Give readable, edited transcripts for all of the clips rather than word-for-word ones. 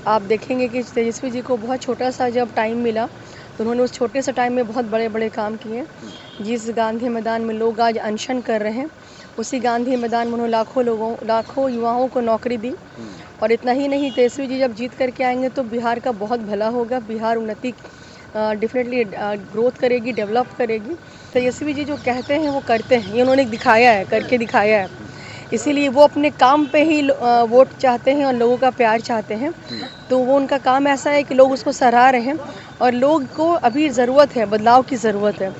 आप देखेंगे कि तेजस्वी जी को बहुत छोटा सा जब टाइम मिला तो उन्होंने उस छोटे से टाइम में बहुत बड़े बड़े काम किए। जिस गांधी मैदान में लोग आज अनशन कर रहे हैं, उसी गांधी मैदान में उन्होंने लाखों युवाओं को नौकरी दी। और इतना ही नहीं, तेजस्वी जी जब जीत करके आएंगे तो बिहार का बहुत भला होगा। बिहार उन्नति डेफिनेटली ग्रोथ करेगी, डेवलप करेगी। तेजस्वी जी जो कहते हैं वो करते हैं, ये उन्होंने दिखाया है, करके दिखाया है। इसीलिए वो अपने काम पे ही वोट चाहते हैं और लोगों का प्यार चाहते हैं। तो वो उनका काम ऐसा है कि लोग उसको सराह रहे हैं और लोग को अभी ज़रूरत है, बदलाव की ज़रूरत है।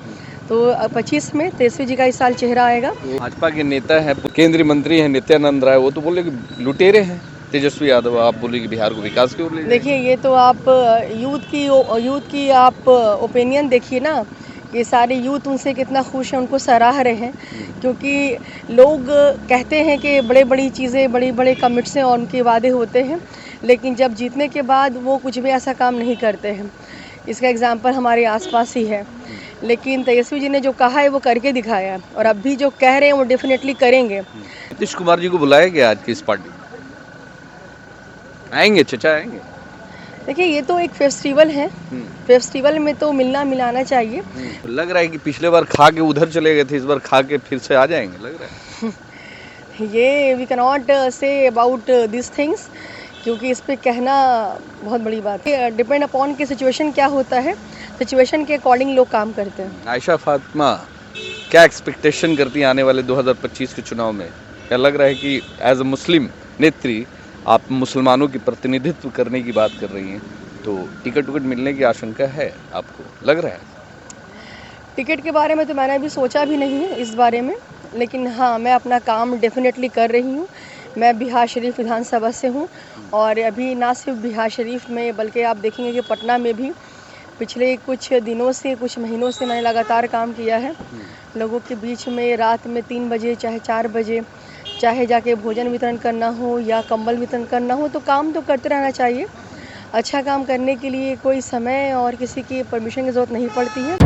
तो 25 में तेजस्वी जी का इस साल चेहरा आएगा। भाजपा के नेता है, केंद्रीय मंत्री हैं नित्यानंद राय, वो तो बोले कि लुटेरे हैं तेजस्वी यादव। आप बोले कि बिहार को विकास की ओर ले जाएंगे। देखिए, ये तो आप यूथ की आप ओपिनियन देखिए ना। ये सारे यूथ उनसे कितना खुश हैं, उनको सराह रहे हैं। क्योंकि लोग कहते हैं कि बड़े बड़ी चीज़ें, बड़े बड़े कमिट्स और उनके वादे होते हैं, लेकिन जब जीतने के बाद वो कुछ भी ऐसा काम नहीं करते हैं। इसका एग्जाम्पल हमारे आसपास ही है। लेकिन तेजस्वी जी ने जो कहा है वो करके दिखाया है, और अब भी जो कह रहे हैं वो डेफिनेटली करेंगे। नीतीश कुमार जी को बुलाया गया आज की इस पार्टी में? आएंगे चचा, आएंगे? देखिए, ये तो एक फेस्टिवल है। फेस्टिवल में तो मिलना मिलाना चाहिए। लग रहा है कि पिछले बार खा के उधर चले गए थे, इस बार खा के फिर से आ जाएंगे, लग रहा है। ये we can not say about this things, क्योंकि इस पे कहना बहुत बड़ी बात है। डिपेंड अपॉन कि सिचुएशन क्या होता है, सिचुएशन के अकॉर्डिंग लोग काम करते हैं। आयशा फातिमा क्या एक्सपेक्टेशन करती हैं आने वाले 2025 के चुनाव में? क्या लग रहा है कि एज अ मुस्लिम नेत्री आप मुसलमानों की प्रतिनिधित्व करने की बात कर रही हैं, तो टिकट मिलने की आशंका है आपको, लग रहा है? टिकट के बारे में तो मैंने अभी सोचा भी नहीं है इस बारे में, लेकिन हाँ, मैं अपना काम डेफिनेटली कर रही हूँ। मैं बिहार शरीफ विधानसभा से हूँ, और अभी ना सिर्फ बिहार शरीफ में, बल्कि आप देखेंगे कि पटना में भी पिछले कुछ दिनों से, कुछ महीनों से मैंने लगातार काम किया है। लोगों के बीच में रात में 3 बजे चाहे 4 बजे, चाहे जाके भोजन वितरण करना हो या कंबल वितरण करना हो, तो काम तो करते रहना चाहिए। अच्छा काम करने के लिए कोई समय और किसी की परमिशन की ज़रूरत नहीं पड़ती है।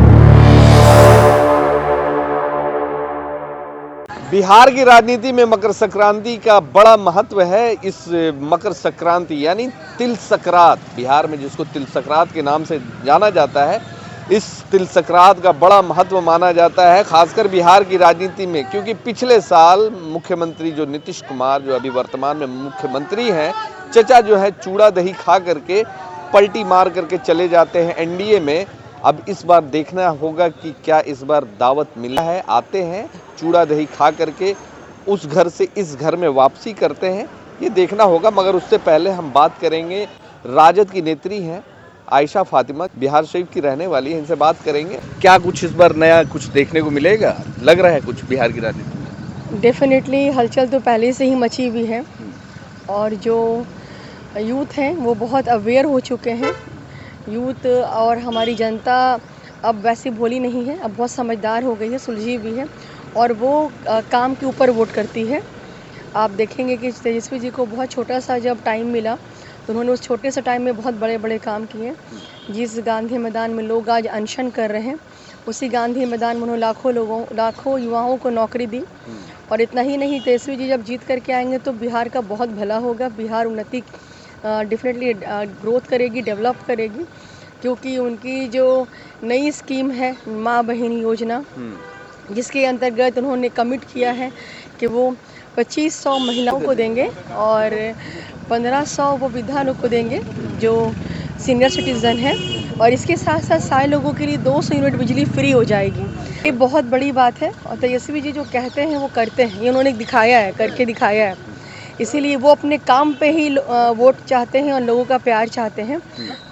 बिहार की राजनीति में मकर संक्रांति का बड़ा महत्व है। इस मकर संक्रांति यानी तिल संक्रांत, बिहार में जिसको तिल संक्रांत के नाम से जाना जाता है, इस तिल संक्रांत का बड़ा महत्व माना जाता है, खासकर बिहार की राजनीति में। क्योंकि पिछले साल मुख्यमंत्री जो नीतीश कुमार, जो अभी वर्तमान में मुख्यमंत्री हैं, चचा जो है चूड़ा दही खा करके पलटी मार करके चले जाते हैं एनडीए में। अब इस बार देखना होगा कि क्या इस बार दावत मिला है। आते हैं चूड़ा दही खा करके, उस घर से इस घर में वापसी करते हैं, ये देखना होगा। मगर उससे पहले हम बात करेंगे, राजद की नेत्री हैं आयशा फातिमा, बिहार शरीफ की रहने वाली है, इनसे बात करेंगे क्या कुछ इस बार नया कुछ देखने को मिलेगा, लग रहा है कुछ बिहार की राजनीति में? डेफिनेटली हलचल तो पहले से ही मची हुई है, और जो यूथ हैं वो बहुत अवेयर हो चुके हैं। यूथ और हमारी जनता अब वैसी भोली नहीं है, अब बहुत समझदार हो गई है, सुलझी हुई है, और वो काम के ऊपर वोट करती है। आप देखेंगे कि तेजस्वी जी को बहुत छोटा सा जब टाइम मिला तो उन्होंने उस छोटे से टाइम में बहुत बड़े बड़े काम किए। जिस गांधी मैदान में लोग आज अनशन कर रहे हैं, उसी गांधी मैदान में उन्होंने लाखों युवाओं को नौकरी दी। और इतना ही नहीं, तेजस्वी जी जब जीत करके आएंगे तो बिहार का बहुत भला होगा। बिहार उन्नति डेफिनेटली ग्रोथ करेगी, डेवलप करेगी। क्योंकि उनकी जो नई स्कीम है माँ बहन योजना, जिसके अंतर्गत उन्होंने कमिट किया है कि वो 2500 महिलाओं को देंगे और 1500 वो वृद्धा लोग को देंगे जो सीनियर सिटीज़न है, और इसके साथ साथ सारे लोगों के लिए 200 यूनिट बिजली फ्री हो जाएगी। ये बहुत बड़ी बात है, और तेजस्वी जी जो कहते हैं वो करते हैं, ये उन्होंने दिखाया है, करके दिखाया है। इसीलिए वो अपने काम पे ही वोट चाहते हैं और लोगों का प्यार चाहते हैं।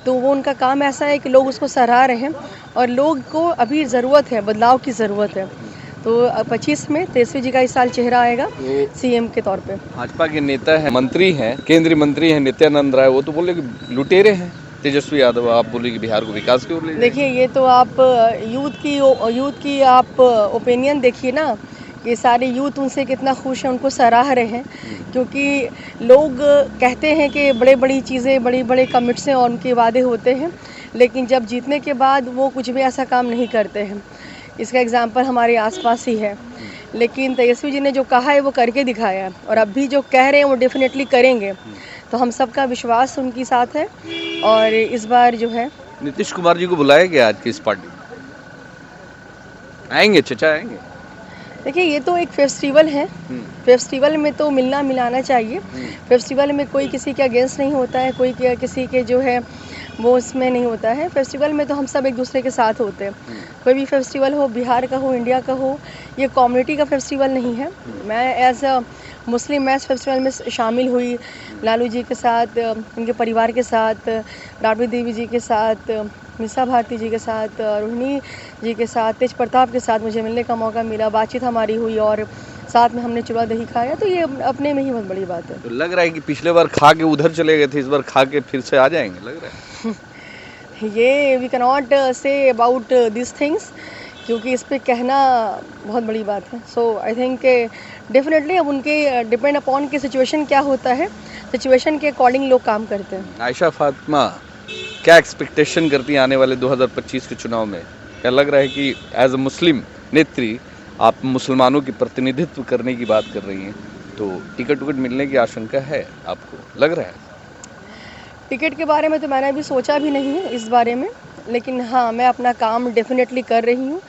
तो वो उनका काम ऐसा है कि लोग उसको सराह रहे हैं, और लोग को अभी ज़रूरत है, बदलाव की ज़रूरत है। तो 25 में तेजस्वी जी का इस साल चेहरा आएगा सीएम के तौर पे। भाजपा के नेता हैं, मंत्री हैं, केंद्रीय मंत्री हैं नित्यानंद राय, वो तो बोले कि लुटेरे हैं तेजस्वी यादव। आप बोले कि बिहार को विकास की ओर ले जाएंगे। देखिए, ये तो आप यूथ की आप ओपिनियन देखिए ना। ये सारे यूथ उनसे कितना खुश हैं, उनको सराह रहे हैं। क्योंकि लोग कहते हैं कि बड़े बड़ी चीज़ें, बड़े बड़े कमिट्स और उनके वादे होते हैं, लेकिन जब जीतने के बाद वो कुछ भी ऐसा काम नहीं करते हैं। इसका एग्जाम्पल हमारे आसपास ही है। लेकिन तेजस्वी जी ने जो कहा है वो करके दिखाया है, और अब भी जो कह रहे हैं वो डेफिनेटली करेंगे। तो हम सबका विश्वास उनके साथ है और इस बार जो है नीतीश कुमार जी को बुलाया गया आज की इस पार्टी में? आएंगे चचा आएंगे? देखिए ये तो एक फेस्टिवल है, फेस्टिवल में तो मिलना मिलाना चाहिए। फेस्टिवल में कोई किसी के अगेंस्ट नहीं होता है, कोई किसी के जो है वो उसमें नहीं होता है। फेस्टिवल में तो हम सब एक दूसरे के साथ होते हैं। कोई भी फेस्टिवल हो, बिहार का हो, इंडिया का हो, ये कम्युनिटी का फेस्टिवल नहीं है। मैं एज अ मुस्लिम मैं इस फेस्टिवल में शामिल हुई, लालू जी के साथ, उनके परिवार के साथ, राबड़ी देवी जी के साथ, मीसा भारती जी के साथ, रोहिणी जी के साथ, तेज प्रताप के साथ मुझे मिलने का मौका मिला, बातचीत हमारी हुई और साथ में हमने चूड़ा दही खाया, तो ये अपने में ही बहुत बड़ी बात है। तो लग रहा है कि पिछले बार खा के उधर चले गए थे, इस बार खा के फिर से आ जाएंगे, लग रहा है? ये we can not say about this things, क्योंकि इस पे कहना बहुत बड़ी बात है। सो आई थिंक डेफिनेटली अब उनके डिपेंड अपॉन कि सिचुएशन क्या होता है, सिचुएशन के अकॉर्डिंग लोग काम करते हैं। आयशा फातिमा क्या एक्सपेक्टेशन करती हैं आने वाले 2025 के चुनाव में? क्या लग रहा है कि एज अ मुस्लिम नेत्री आप मुसलमानों की प्रतिनिधित्व करने की बात कर रही हैं, तो टिकट मिलने की आशंका है आपको, लग रहा है? टिकट के बारे में तो मैंने अभी सोचा भी नहीं है इस बारे में, लेकिन हाँ मैं अपना काम डेफिनेटली कर रही हूँ।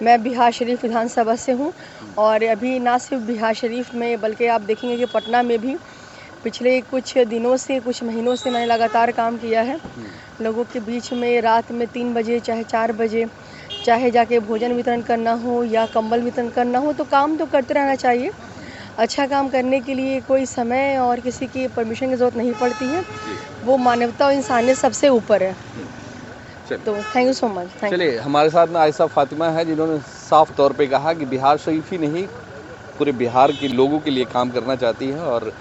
मैं बिहार शरीफ विधानसभा से हूँ और अभी ना सिर्फ बिहार शरीफ में बल्कि आप देखेंगे कि पटना में भी पिछले कुछ दिनों से, कुछ महीनों से मैंने लगातार काम किया है। लोगों के बीच में रात में 3 बजे चाहे 4 बजे चाहे जाके भोजन वितरण करना हो या कंबल वितरण करना हो, तो काम तो करते रहना चाहिए। अच्छा काम करने के लिए कोई समय और किसी की परमिशन की ज़रूरत नहीं पड़ती है। वो मानवता और इंसानियत सबसे ऊपर है। तो थैंक यू सो मच। चलिए हमारे साथ में आयशा फातिमा है, जिन्होंने साफ तौर पे कहा कि बिहार शरीफ ही नहीं पूरे बिहार के लोगों के लिए काम करना चाहती है और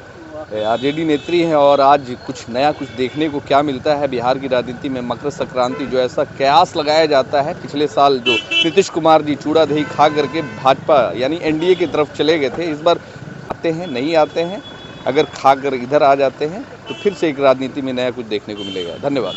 आरजेडी नेत्री हैं। और आज कुछ नया कुछ देखने को क्या मिलता है बिहार की राजनीति में, मकर संक्रांति जो ऐसा कयास लगाया जाता है। पिछले साल जो नीतीश कुमार जी चूड़ा दही खा करके भाजपा यानी एनडीए की तरफ चले गए थे, इस बार आते हैं नहीं आते हैं, अगर खाकर इधर आ जाते हैं तो फिर से एक राजनीति में नया कुछ देखने को मिलेगा। धन्यवाद।